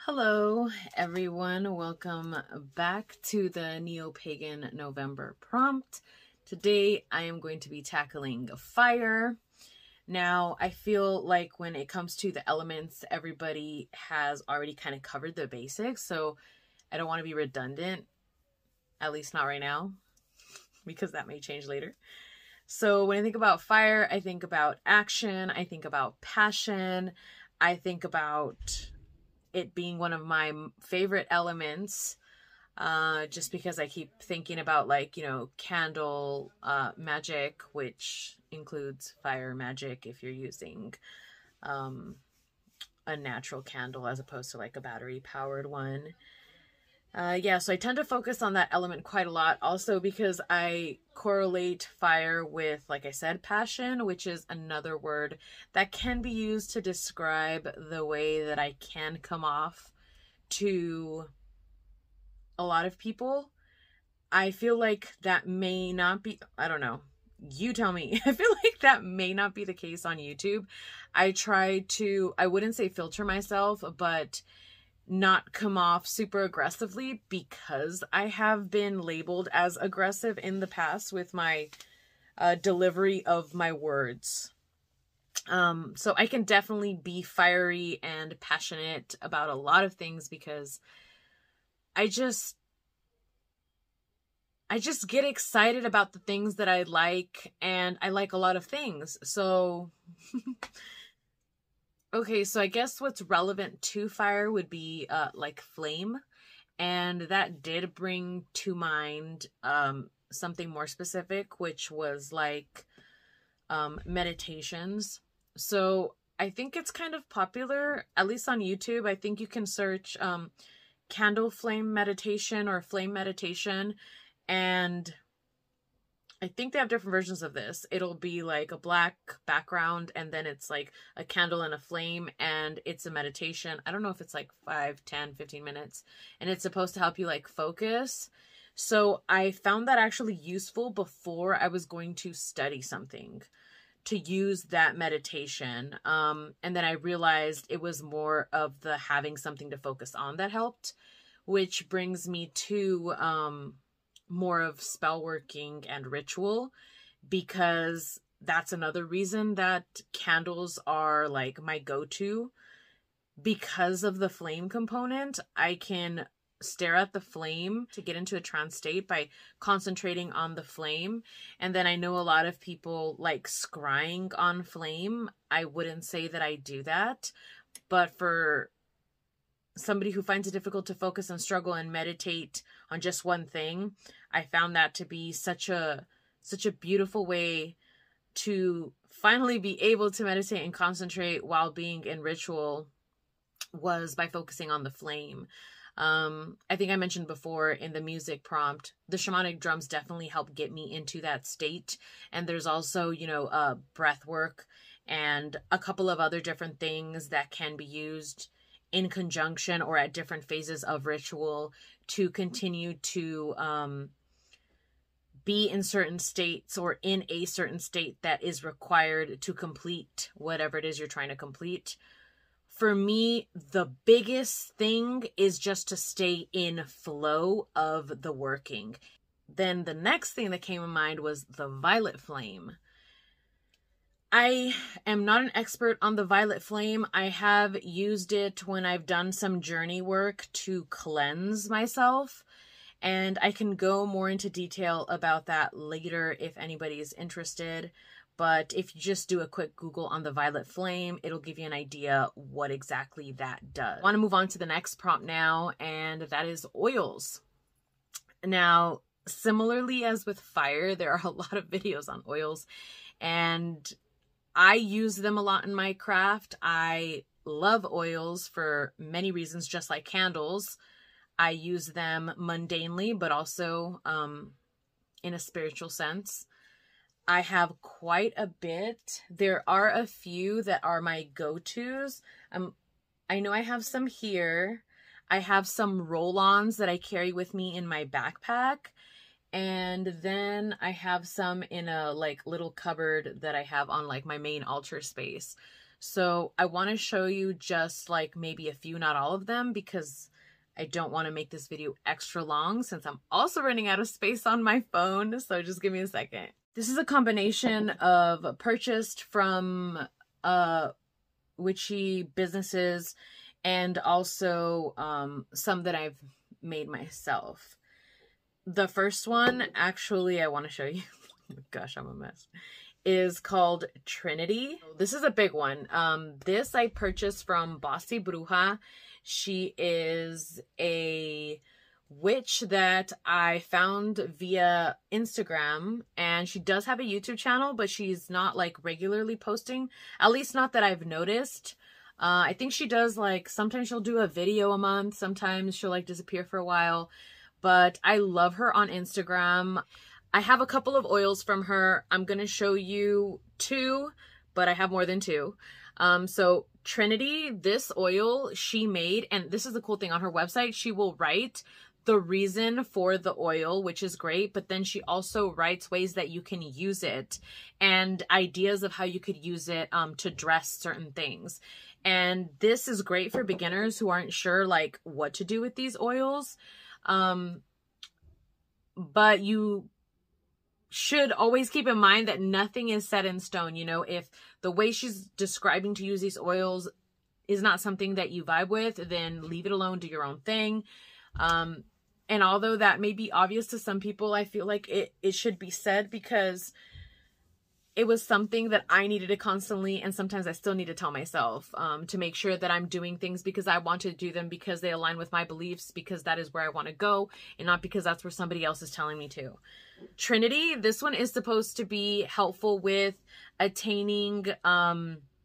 Hello everyone, welcome back to the Neo-Pagan November prompt. Today I am going to be tackling fire. Now I feel like when it comes to the elements, everybody has already kind of covered the basics, so I don't want to be redundant, at least not right now, because that may change later. So when I think about fire, I think about action, I think about passion, I think about it being one of my favorite elements, just because I keep thinking about, like, you know, candle magic, which includes fire magic if you're using a natural candle as opposed to like a battery powered one. Yeah, so I tend to focus on that element quite a lot, also because I correlate fire with, like I said, passion, which is another word that can be used to describe the way that I can come off to a lot of people. I feel like that may not be, I don't know, you tell me. I feel like that may not be the case on YouTube. I try to, I wouldn't say filter myself, but not come off super aggressively, because I have been labeled as aggressive in the past with my delivery of my words. So I can definitely be fiery and passionate about a lot of things because I just get excited about the things that I like, and I like a lot of things. So okay, so I guess what's relevant to fire would be like flame, and that did bring to mind something more specific, which was like meditations. So I think it's kind of popular, at least on YouTube. I think you can search candle flame meditation or flame meditation, and I think they have different versions of this. It'll be like a black background, and then it's like a candle and a flame, and it's a meditation. I don't know if it's like 5, 10, 15 minutes, and it's supposed to help you like focus. So I found that actually useful before I was going to study something, to use that meditation. And then I realized it was more of the having something to focus on that helped, which brings me to more of spell working and ritual, because that's another reason that candles are like my go-to. Because of the flame component, I can stare at the flame to get into a trance state by concentrating on the flame. And then I know a lot of people like scrying on flame. I wouldn't say that I do that, but for somebody who finds it difficult to focus and struggle and meditate on just one thing, I found that to be such a beautiful way to finally be able to meditate and concentrate while being in ritual, was by focusing on the flame. I think I mentioned before in the music prompt, the shamanic drums definitely help get me into that state. And there's also, you know, breath work and a couple of other different things that can be used in conjunction or at different phases of ritual to continue to be in certain states, or in a certain state that is required to complete whatever it is you're trying to complete. For me, the biggest thing is just to stay in flow of the working. Then the next thing that came in mind was the violet flame. I am not an expert on the violet flame. I have used it when I've done some journey work to cleanse myself, and I can go more into detail about that later if anybody is interested. But if you just do a quick Google on the violet flame, it'll give you an idea what exactly that does. I want to move on to the next prompt now, and that is oils. Now, similarly as with fire, there are a lot of videos on oils, and I use them a lot in my craft. I love oils for many reasons, just like candles. I use them mundanely, but also in a spiritual sense. I have quite a bit. There are a few that are my go-tos. I know I have some here. I have some roll-ons that I carry with me in my backpack. And then I have some in a like little cupboard that I have on like my main altar space. So I want to show you just like maybe a few, not all of them, because I don't want to make this video extra long since I'm also running out of space on my phone. So just give me a second. This is a combination of purchased from witchy businesses and also some that I've made myself. The first one, actually, I want to show you. Gosh, I'm a mess. Is called Trinity. This is a big one. This I purchased from Bossy Bruja. She is a witch that I found via Instagram, and she does have a YouTube channel, but she's not like regularly posting, at least not that I've noticed. I think she does like, sometimes she'll do a video a month, sometimes she'll like disappear for a while, but I love her on Instagram. I have a couple of oils from her. I'm going to show you two, but I have more than two. So Trinity, this oil she made, and this is the cool thing on her website, she will write the reason for the oil, which is great, but then she also writes ways that you can use it and ideas of how you could use it to dress certain things. And this is great for beginners who aren't sure like what to do with these oils. But you should always keep in mind that nothing is set in stone. You know, if the way she's describing to use these oils is not something that you vibe with, then leave it alone, do your own thing. And although that may be obvious to some people, I feel like it should be said because it was something that I needed to constantly, and sometimes I still need to tell myself, to make sure that I'm doing things because I want to do them because they align with my beliefs, because that is where I want to go, and not because that's where somebody else is telling me to. Trinity, this one is supposed to be helpful with attaining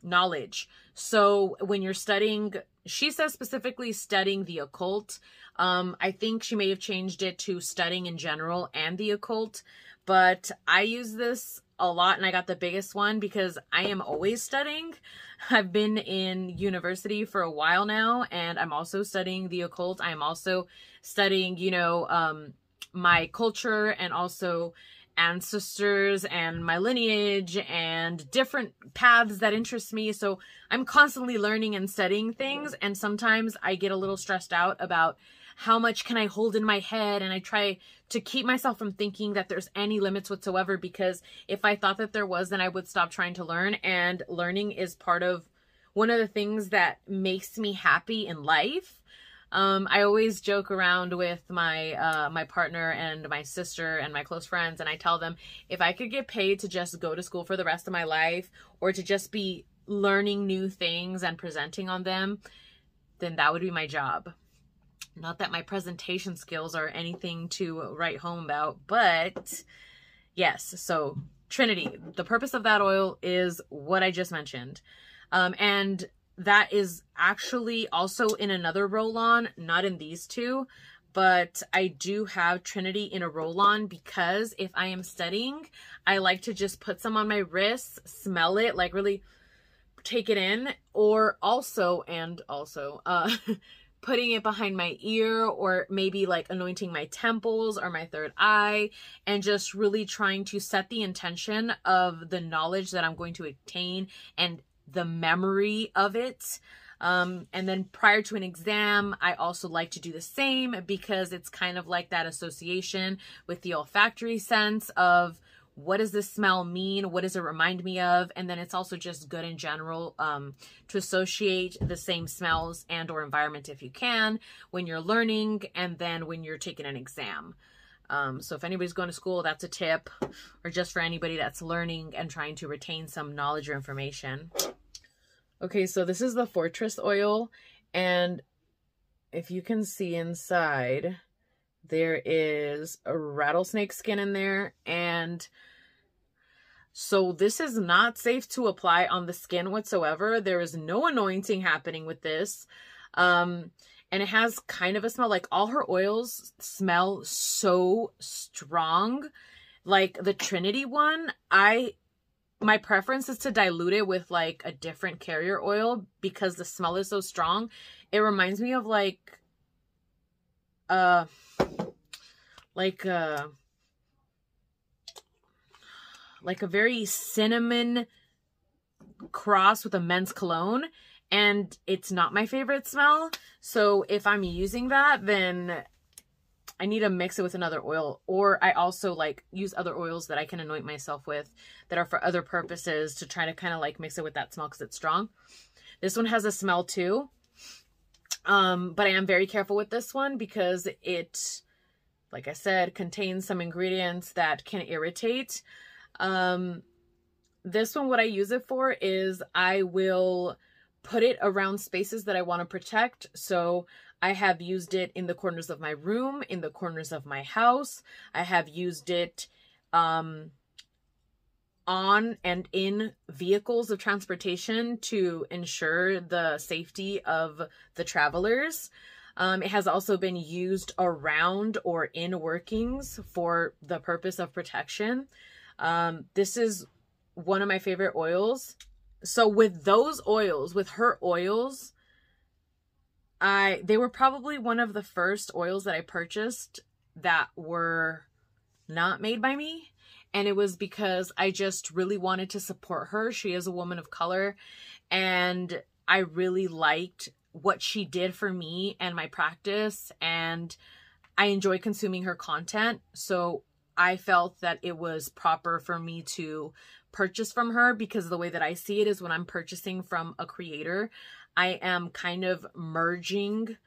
knowledge. So when you're studying, she says specifically studying the occult. I think she may have changed it to studying in general and the occult, but I use this a lot, and I got the biggest one because I am always studying. I've been in university for a while now, and I'm also studying the occult. I'm also studying, you know, my culture and also ancestors and my lineage and different paths that interest me. So I'm constantly learning and studying things, and sometimes I get a little stressed out about how much can I hold in my head, and I try to keep myself from thinking that there's any limits whatsoever, because if I thought that there was, then I would stop trying to learn, and learning is part of one of the things that makes me happy in life. I always joke around with my my partner and my sister and my close friends, and I tell them if I could get paid to just go to school for the rest of my life, or to just be learning new things and presenting on them, then that would be my job. Not that my presentation skills are anything to write home about, but yes. So Trinity, the purpose of that oil is what I just mentioned. And that is actually also in another roll-on, not in these two, but I do have Trinity in a roll-on because if I am studying, I like to just put some on my wrists, smell it, like really take it in, or also, putting it behind my ear, or maybe like anointing my temples or my third eye, and just really trying to set the intention of the knowledge that I'm going to attain and the memory of it. And then prior to an exam, I also like to do the same because it's kind of like that association with the olfactory sense of what does this smell mean? What does it remind me of? And then it's also just good in general to associate the same smells and or environment if you can when you're learning and then when you're taking an exam. So if anybody's going to school, that's a tip, or just for anybody that's learning and trying to retain some knowledge or information. Okay, so this is the Fortress oil, and if you can see inside, there is a rattlesnake skin in there, and so this is not safe to apply on the skin whatsoever. There is no anointing happening with this. And it has kind of a smell, like all her oils smell so strong. Like the Trinity one, my preference is to dilute it with like a different carrier oil because the smell is so strong. It reminds me of like a very cinnamon cross with a men's cologne, and it's not my favorite smell. So if I'm using that, then I need to mix it with another oil, or I also like use other oils that I can anoint myself with that are for other purposes to try to kind of like mix it with that smell because it's strong. This one has a smell too. But I am very careful with this one because it, like I said, contains some ingredients that can irritate. This one, what I use it for is I will put it around spaces that I want to protect. So I have used it in the corners of my room, in the corners of my house. I have used it on and in vehicles of transportation to ensure the safety of the travelers. It has also been used around or in workings for the purpose of protection. This is one of my favorite oils. So with those oils, with her oils, they were probably one of the first oils that I purchased that were not made by me. And it was because I just really wanted to support her. She is a woman of color, and I really liked what she did for me and my practice, and I enjoy consuming her content. So I felt that it was proper for me to purchase from her, because the way that I see it is when I'm purchasing from a creator, I am kind of merging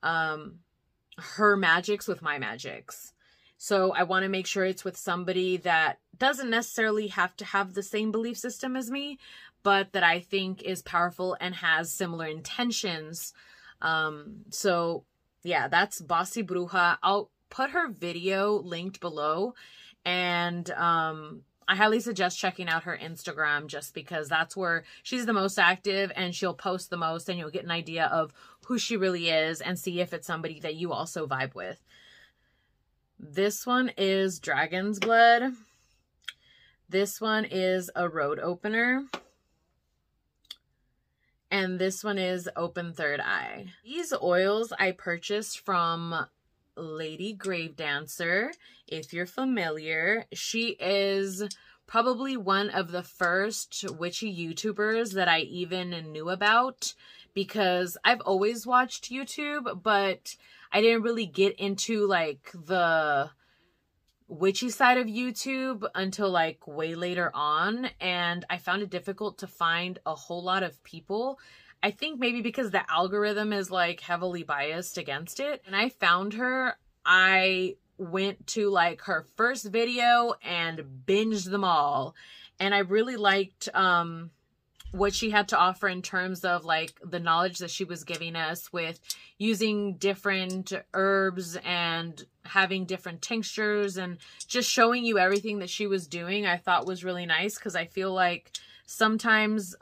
her magics with my magics. So I want to make sure it's with somebody that doesn't necessarily have to have the same belief system as me, but that I think is powerful and has similar intentions. So yeah, that's Bossy Bruja. I'll put her video linked below, and I highly suggest checking out her Instagram just because that's where she's the most active and she'll post the most, and you'll get an idea of who she really is and see if it's somebody that you also vibe with. This one is Dragon's Blood. This one is a road opener. And this one is Open Third Eye. These oils I purchased from Lady Gravedancer. If you're familiar, she is probably one of the first witchy YouTubers that I even knew about, because I've always watched YouTube, but I didn't really get into like the witchy side of YouTube until like way later on, and I found it difficult to find a whole lot of people. I think maybe because the algorithm is like heavily biased against it. And I found her, I went to like her first video and binged them all, and I really liked what she had to offer in terms of like the knowledge that she was giving us with using different herbs and having different tinctures and just showing you everything that she was doing. I thought was really nice, because I feel like sometimes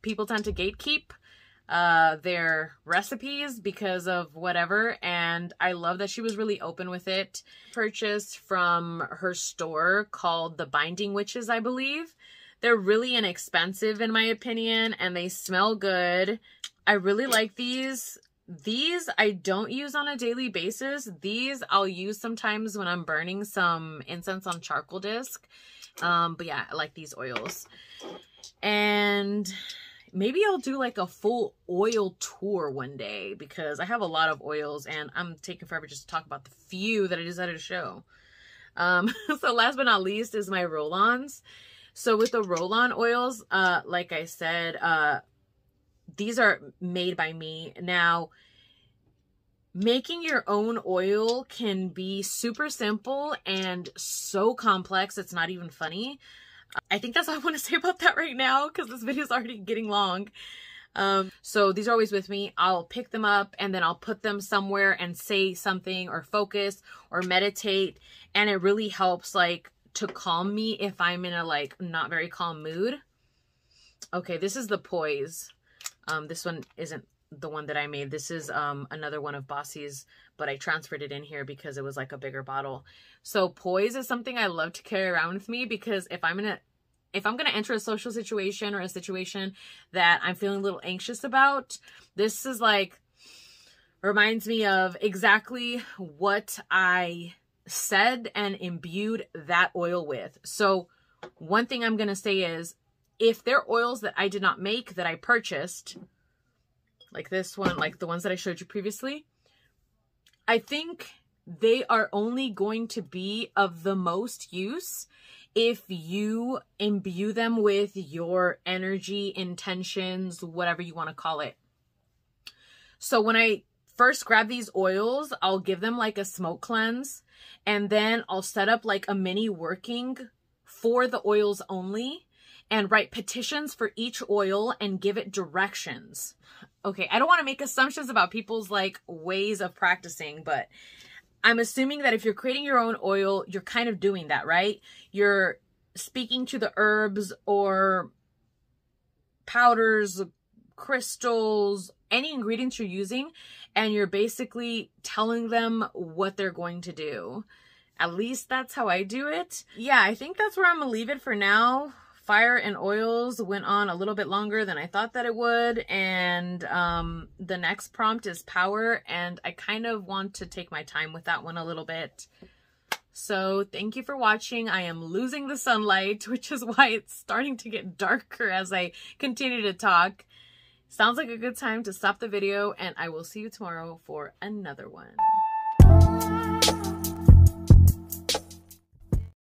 people tend to gatekeep their recipes because of whatever, and I love that she was really open with it. Purchased from her store called The Binding Witches, I believe. They're really inexpensive in my opinion, and they smell good. I really like these. These I don't use on a daily basis. These I'll use sometimes when I'm burning some incense on charcoal disc. But yeah, I like these oils. And maybe I'll do like a full oil tour one day, because I have a lot of oils and I'm taking forever just to talk about the few that I decided to show. So last but not least is my roll-ons. So with the roll-on oils, like I said, these are made by me. Now, making your own oil can be super simple and so complex, it's not even funny. I think that's all I want to say about that right now, because this video is already getting long. So these are always with me. I'll pick them up and then I'll put them somewhere and say something or focus or meditate. And it really helps like to calm me if I'm in a like not very calm mood. Okay, this is the Poise. This one isn't the one that I made. This is another one of Bossy's, but I transferred it in here because it was like a bigger bottle. So Poise is something I love to carry around with me, because if I'm gonna enter a social situation or a situation that I'm feeling a little anxious about, this is like reminds me of exactly what I said and imbued that oil with. So one thing I'm gonna say is, if they're oils that I did not make, that I purchased, like this one, like the ones that I showed you previously, I think they are only going to be of the most use if you imbue them with your energy, intentions, whatever you want to call it. So when I first grab these oils, I'll give them like a smoke cleanse, and then I'll set up like a mini working for the oils only and write petitions for each oil and give it directions. Okay, I don't want to make assumptions about people's like ways of practicing, but I'm assuming that if you're creating your own oil, you're kind of doing that, right? You're speaking to the herbs or powders, crystals, any ingredients you're using, and you're basically telling them what they're going to do. At least that's how I do it. Yeah, I think that's where I'm gonna leave it for now. Fire and oils went on a little bit longer than I thought that it would, and the next prompt is power, and I kind of want to take my time with that one a little bit. So thank you for watching. I am losing the sunlight, which is why it's starting to get darker as I continue to talk. Sounds like a good time to stop the video, and I will see you tomorrow for another one.